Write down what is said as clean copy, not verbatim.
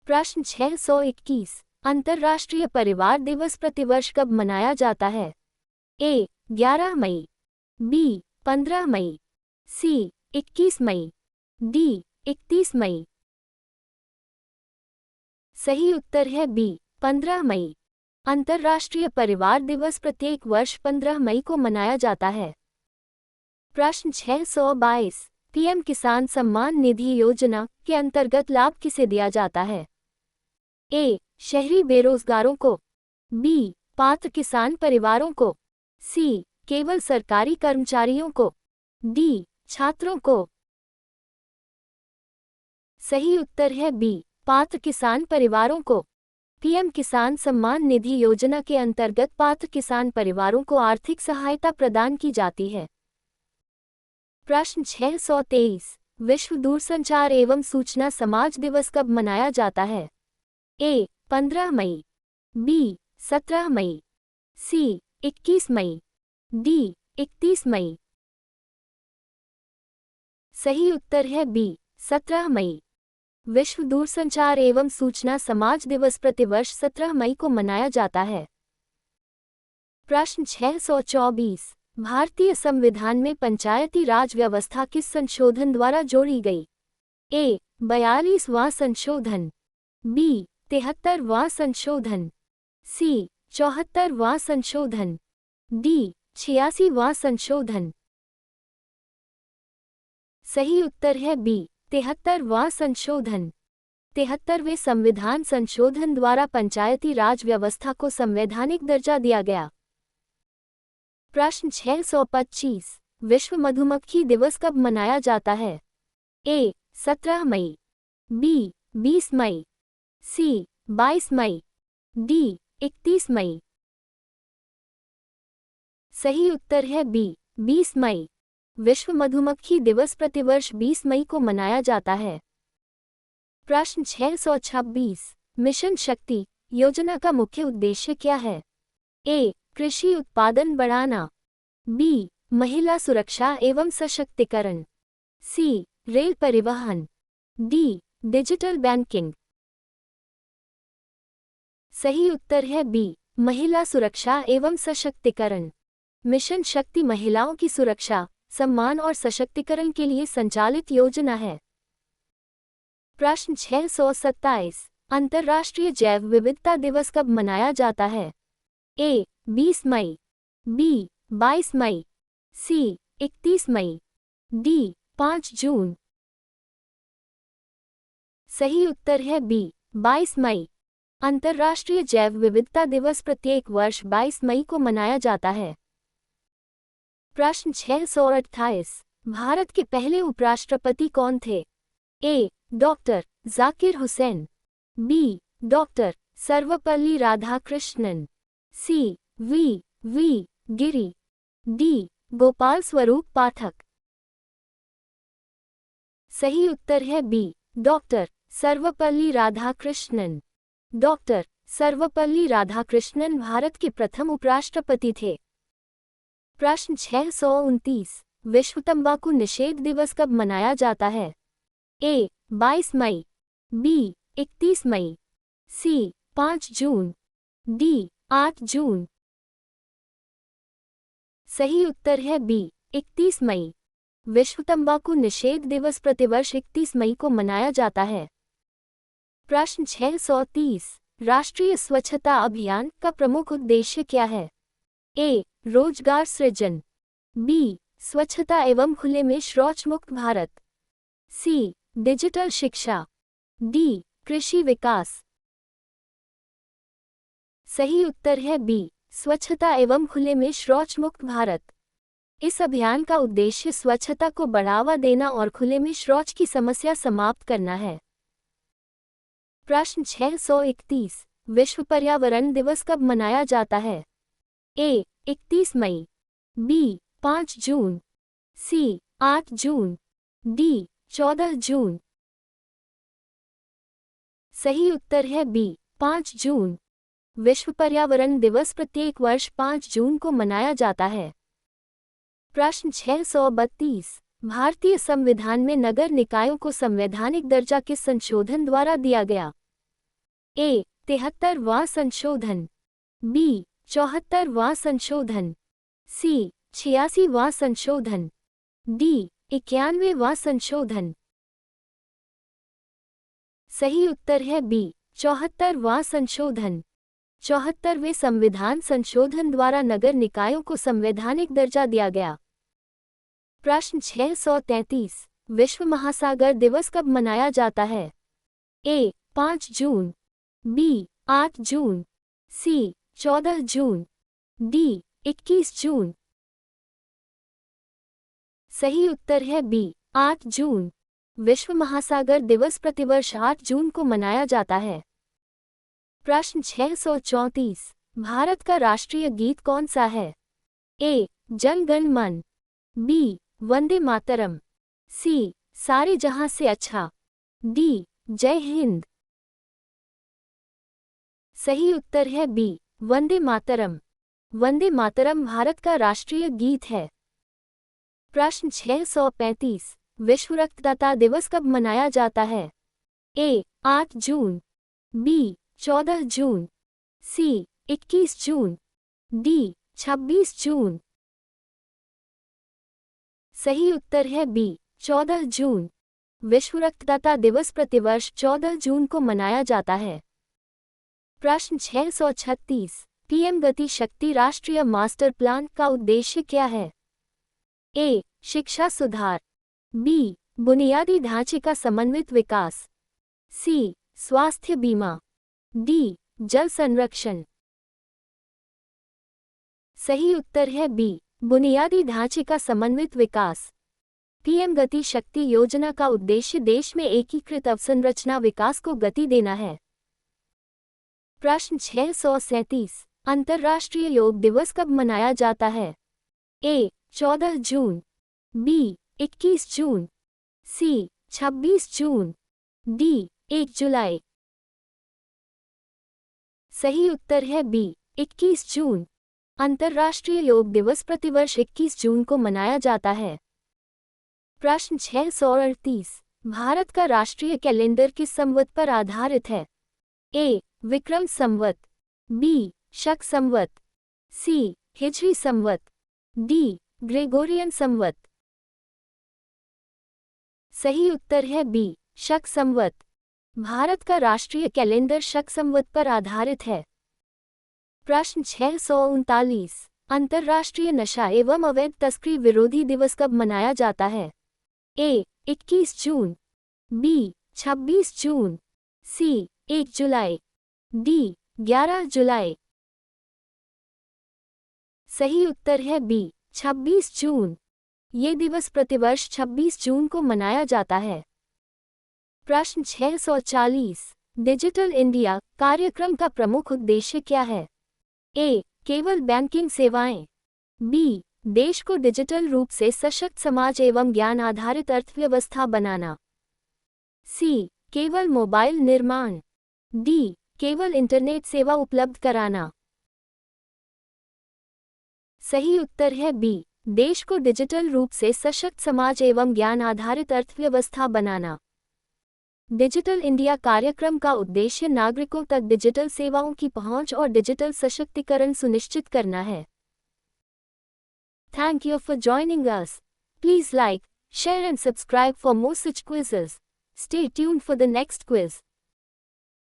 प्रश्न 621 अंतर्राष्ट्रीय परिवार दिवस प्रतिवर्ष कब मनाया जाता है? ए 11 मई, बी 15 मई, सी 21 मई, डी 31 मई। सही उत्तर है बी 15 मई। अंतर्राष्ट्रीय परिवार दिवस प्रत्येक वर्ष 15 मई को मनाया जाता है। प्रश्न 622 पीएम किसान सम्मान निधि योजना के अंतर्गत लाभ किसे दिया जाता है? ए शहरी बेरोजगारों को, बी पात्र किसान परिवारों को, सी केवल सरकारी कर्मचारियों को, डी छात्रों को। सही उत्तर है बी पात्र किसान परिवारों को। पीएम किसान सम्मान निधि योजना के अंतर्गत पात्र किसान परिवारों को आर्थिक सहायता प्रदान की जाती है। प्रश्न 623 विश्व दूरसंचार एवं सूचना समाज दिवस कब मनाया जाता है? ए 15 मई, बी 17 मई, सी 21 मई, डी 31 मई। सही उत्तर है बी 17 मई। विश्व दूरसंचार एवं सूचना समाज दिवस प्रतिवर्ष 17 मई को मनाया जाता है। प्रश्न 624 भारतीय संविधान में पंचायती राज व्यवस्था किस संशोधन द्वारा जोड़ी गई? ए 42वां संशोधन, बी 73वां संशोधन, सी 74वां संशोधन, डी 86वां संशोधन। सही उत्तर है बी 73वां संशोधन। 73वें संविधान संशोधन द्वारा पंचायती राज व्यवस्था को संवैधानिक दर्जा दिया गया। प्रश्न 625 विश्व मधुमक्खी दिवस कब मनाया जाता है? ए 17 मई, बी 20 मई, सी 22 मई, डी 31 मई। सही उत्तर है बी 20 मई। विश्व मधुमक्खी दिवस प्रतिवर्ष 20 मई को मनाया जाता है। प्रश्न 626 मिशन शक्ति योजना का मुख्य उद्देश्य क्या है? ए कृषि उत्पादन बढ़ाना, बी महिला सुरक्षा एवं सशक्तिकरण, सी रेल परिवहन, डी डिजिटल बैंकिंग। सही उत्तर है बी महिला सुरक्षा एवं सशक्तिकरण। मिशन शक्ति महिलाओं की सुरक्षा, सम्मान और सशक्तिकरण के लिए संचालित योजना है। प्रश्न 627 अंतर्राष्ट्रीय जैव विविधता दिवस कब मनाया जाता है? ए 20 मई, बी 22 मई, सी 31 मई, डी 5 जून। सही उत्तर है बी 22 मई। अंतर्राष्ट्रीय जैव विविधता दिवस प्रत्येक वर्ष 22 मई को मनाया जाता है। प्रश्न 628 भारत के पहले उपराष्ट्रपति कौन थे? A doctor Zakir Hussain, B doctor Sarvepalli Radhakrishnan, C V Giri, D Gopal Swarup Pathak. सही उत्तर है B doctor Sarvepalli Radhakrishnan. Doctor Sarvepalli Radhakrishnan Bharat के प्रथम उपराष्ट्रपति थे। प्रश्न 629 विश्व तंबाकू निषेध दिवस कब मनाया जाता है? ए 22 मई, बी 31 मई, सी 5 जून, डी 8 जून। सही उत्तर है बी 31 मई। विश्व तंबाकू निषेध दिवस प्रतिवर्ष 31 मई को मनाया जाता है। प्रश्न 630 राष्ट्रीय स्वच्छता अभियान का प्रमुख उद्देश्य क्या है? ए रोजगार सृजन, बी स्वच्छता एवं खुले में शौच मुक्त भारत, सी डिजिटल शिक्षा, डी कृषि विकास। सही उत्तर है बी स्वच्छता एवं खुले में शौच मुक्त भारत। इस अभियान का उद्देश्य स्वच्छता को बढ़ावा देना और खुले में शौच की समस्या समाप्त करना है। प्रश्न 631 विश्व पर्यावरण दिवस कब मनाया जाता है? ए 31 मई, बी 5 जून, सी 8 जून, डी 14 जून। सही उत्तर है बी 5 जून। विश्व पर्यावरण दिवस प्रत्येक वर्ष 5 जून को मनाया जाता है। प्रश्न 632 भारतीय संविधान में नगर निकायों को संवैधानिक दर्जा किस संशोधन द्वारा दिया गया? ए 73वां संशोधन, बी 74वां संशोधन, सी 86वां संशोधन, डी 91वां संशोधन। सही उत्तर है बी 74वां संशोधन। 74वें संविधान संशोधन द्वारा नगर निकायों को संवैधानिक दर्जा दिया गया। प्रश्न 633 विश्व महासागर दिवस कब मनाया जाता है? ए 5 जून, बी 8 जून, सी 14 जून, डी 21 जून। सही उत्तर है बी 8 जून। विश्व महासागर दिवस प्रतिवर्ष 8 जून को मनाया जाता है। प्रश्न 634 भारत का राष्ट्रीय गीत कौन सा है? ए जन गण मन, बी वंदे मातरम, सी सारे जहां से अच्छा, डी जय हिंद। सही उत्तर है बी वंदे मातरम। वंदे मातरम भारत का राष्ट्रीय गीत है। प्रश्न 635 विश्व रक्तदाता दिवस कब मनाया जाता है? ए 8 जून, बी 14 जून, सी 21 जून, डी 26 जून। सही उत्तर है बी 14 जून। विश्व रक्तदाता दिवस प्रतिवर्ष 14 जून को मनाया जाता है। प्रश्न 636 पीएम गति शक्ति राष्ट्रीय मास्टर प्लान का उद्देश्य क्या है? ए शिक्षा सुधार, बी बुनियादी ढांचे का समन्वित विकास, सी स्वास्थ्य बीमा, डी जल संरक्षण। सही उत्तर है बी बुनियादी ढांचे का समन्वित विकास। पीएम गति शक्ति योजना का उद्देश्य देश में एकीकृत अवसंरचना विकास को गति देना है। प्रश्न 637 अंतर्राष्ट्रीय योग दिवस कब मनाया जाता है? ए 14 जून, बी 21 जून, सी 26 जून, डी 1 जुलाई। सही उत्तर है बी 21 जून। अंतर्राष्ट्रीय योग दिवस प्रतिवर्ष 21 जून को मनाया जाता है। प्रश्न 638 भारत का राष्ट्रीय कैलेंडर किस संवत पर आधारित है? ए विक्रम संवत, बी शक संवत, सी हिजरी संवत, डी ग्रेगोरियन संवत। सही उत्तर है बी शक संवत। भारत का राष्ट्रीय कैलेंडर शक संवत पर आधारित है। प्रश्न 639 अंतर्राष्ट्रीय नशा एवं अवैध तस्करी विरोधी दिवस कब मनाया जाता है? ए 21 जून, बी 26 जून, सी 1 जुलाई, डी 11 जुलाई। सही उत्तर है बी 26 जून। ये दिवस प्रतिवर्ष 26 जून को मनाया जाता है। प्रश्न 640 डिजिटल इंडिया कार्यक्रम का प्रमुख उद्देश्य क्या है? ए केवल बैंकिंग सेवाएं, बी देश को डिजिटल रूप से सशक्त समाज एवं ज्ञान आधारित अर्थव्यवस्था बनाना, सी केवल मोबाइल निर्माण, डी केवल इंटरनेट सेवा उपलब्ध कराना। सही उत्तर है बी देश को डिजिटल रूप से सशक्त समाज एवं ज्ञान आधारित अर्थव्यवस्था बनाना। डिजिटल इंडिया कार्यक्रम का उद्देश्य नागरिकों तक डिजिटल सेवाओं की पहुंच और डिजिटल सशक्तिकरण सुनिश्चित करना है। Thank you for joining us. Please like, share and subscribe for more such quizzes. Stay tuned for the next quiz.